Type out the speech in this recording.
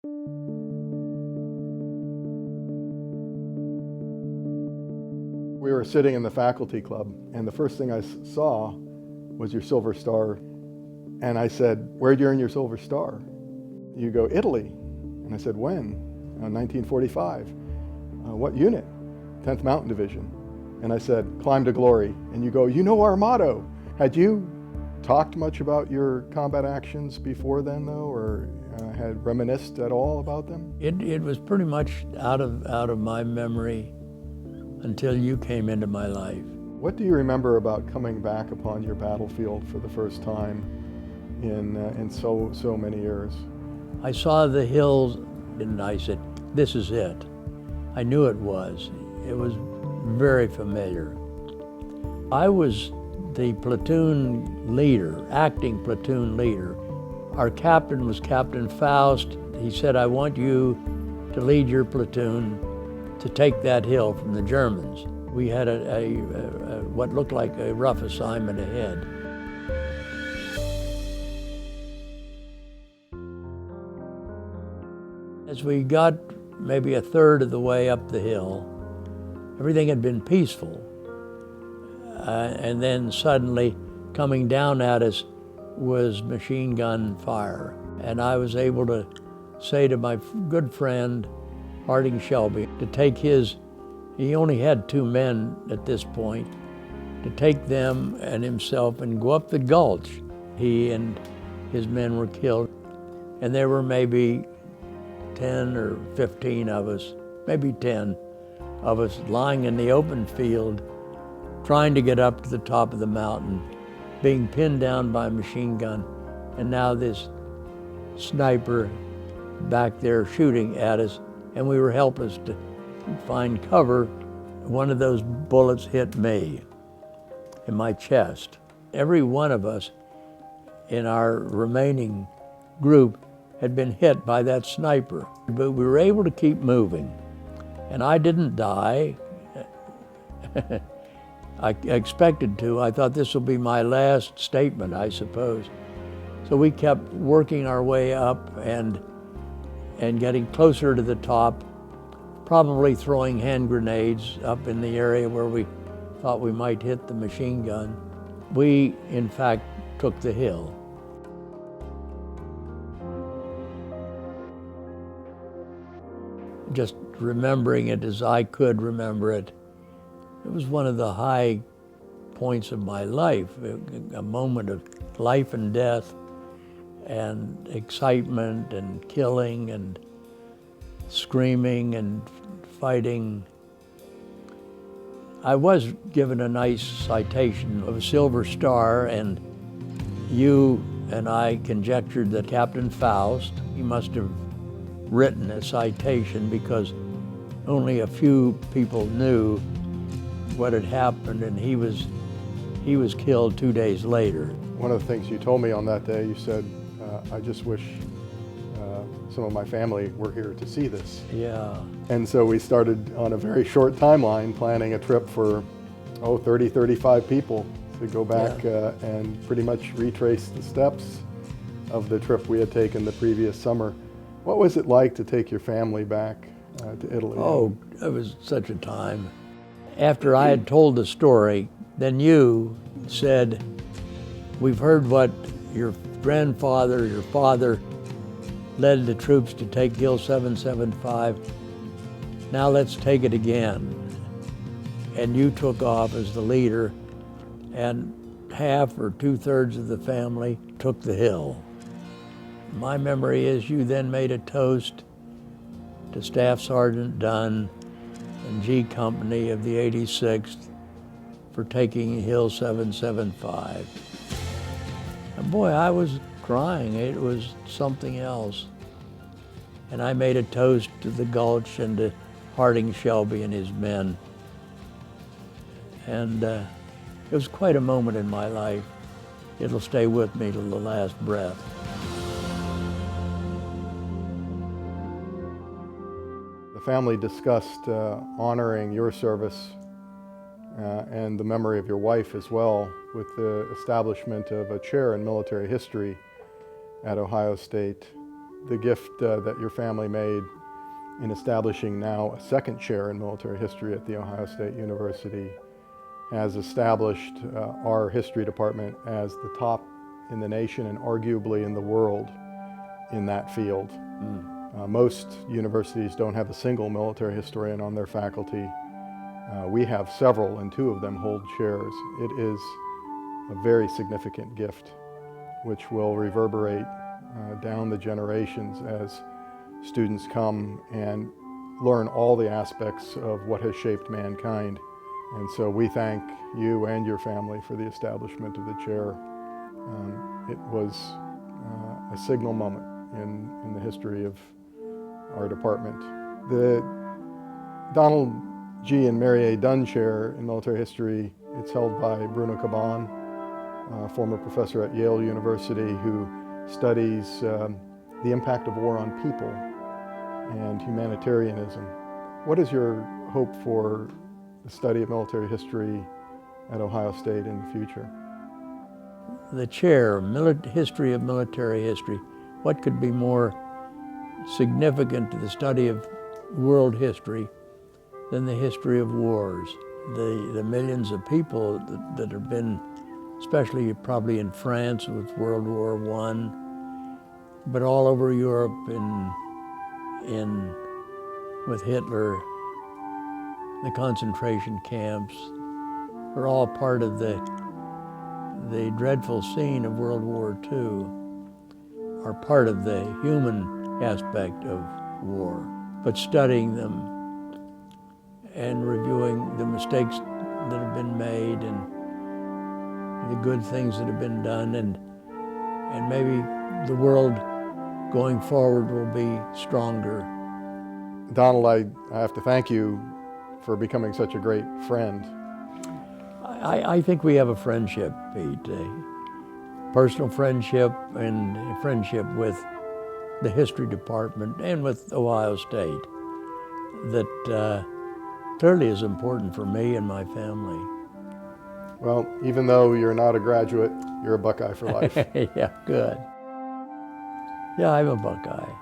We were sitting in the faculty club, and the first thing I saw was your Silver Star. And I said, "Where'd you earn your Silver Star?" You go, "Italy." And I said, "When?" 1945. What unit?" 10th Mountain Division. And I said, "Climb to glory." And you go, "You know our motto." Had you talked much about your combat actions before then, though, or had reminisced at all about them? It was pretty much out of my memory until you came into my life. What do you remember about coming back upon your battlefield for the first time in so many years? I saw the hills and I said, "This is it." I knew it was. It was very familiar. I was the platoon leader, acting platoon leader. Our captain was Captain Faust. He said, "I want you to lead your platoon to take that hill from the Germans." We had what looked like a rough assignment ahead. As we got maybe a third of the way up the hill, everything had been peaceful. And then suddenly coming down at us was machine gun fire. And I was able to say to my good friend, Harding Shelby, to take he only had 2 men at this point, to take them and himself and go up the gulch. He and his men were killed. And there were maybe 10 or 15 of us, maybe 10 of us lying in the open field, trying to get up to the top of the mountain, being pinned down by a machine gun, and now this sniper back there shooting at us, and we were helpless to find cover. One of those bullets hit me in my chest. Every one of us in our remaining group had been hit by that sniper, but we were able to keep moving. And I didn't die. I expected to. I thought this will be my last statement, I suppose. So we kept working our way up and getting closer to the top, probably throwing hand grenades up in the area where we thought we might hit the machine gun. We, in fact, took the hill. Just remembering it as I could remember it, it was one of the high points of my life, a moment of life and death and excitement and killing and screaming and fighting. I was given a nice citation of a Silver Star, and you and I conjectured that Captain Faust, he must have written a citation because only a few people knew what had happened, and he was killed 2 days later. One of the things you told me on that day, you said, "I just wish some of my family were here to see this." Yeah. And so we started on a very short timeline planning a trip for 30, 35 people to go back and pretty much retrace the steps of the trip we had taken the previous summer. What was it like to take your family back to Italy? Oh, it was such a time. After I had told the story, then you said, "We've heard what your grandfather, your father, led the troops to take Hill 775. Now let's take it again." And you took off as the leader, and half or 2/3 of the family took the hill. My memory is you then made a toast to Staff Sergeant Dunn and G Company of the 86th for taking Hill 775. And boy, I was crying. It was something else. And I made a toast to the Gulch and to Harding Shelby and his men. And it was quite a moment in my life. It'll stay with me till the last breath. The family discussed honoring your service and the memory of your wife as well, with the establishment of a chair in military history at Ohio State. the gift that your family made in establishing now a second chair in military history at The Ohio State University has established our history department as the top in the nation and arguably in the world in that field. Most universities don't have a single military historian on their faculty. We have several, and 2 of them hold chairs. It is a very significant gift which will reverberate down the generations as students come and learn all the aspects of what has shaped mankind. And so we thank you and your family for the establishment of the chair. It was a signal moment in the history of our department. The Donald G. and Mary A. Dunn Chair in Military History, it's held by Bruno Caban, a former professor at Yale University who studies the impact of war on people and humanitarianism. What is your hope for the study of military history at Ohio State in the future? The chair, History of Military History, what could be more significant to the study of world history than the history of wars? The millions of people that have been, especially probably in France with World War I, but all over Europe with Hitler, the concentration camps, are all part of the dreadful scene of World War II, are part of the human aspect of war. But studying them and reviewing the mistakes that have been made and the good things that have been done, and maybe the world going forward will be stronger. Donald, I have to thank you for becoming such a great friend. I think we have a friendship, Pete, a personal friendship and a friendship with the history department and with Ohio State that clearly is important for me and my family. Well, even though you're not a graduate, you're a Buckeye for life. Yeah, good. Yeah, I'm a Buckeye.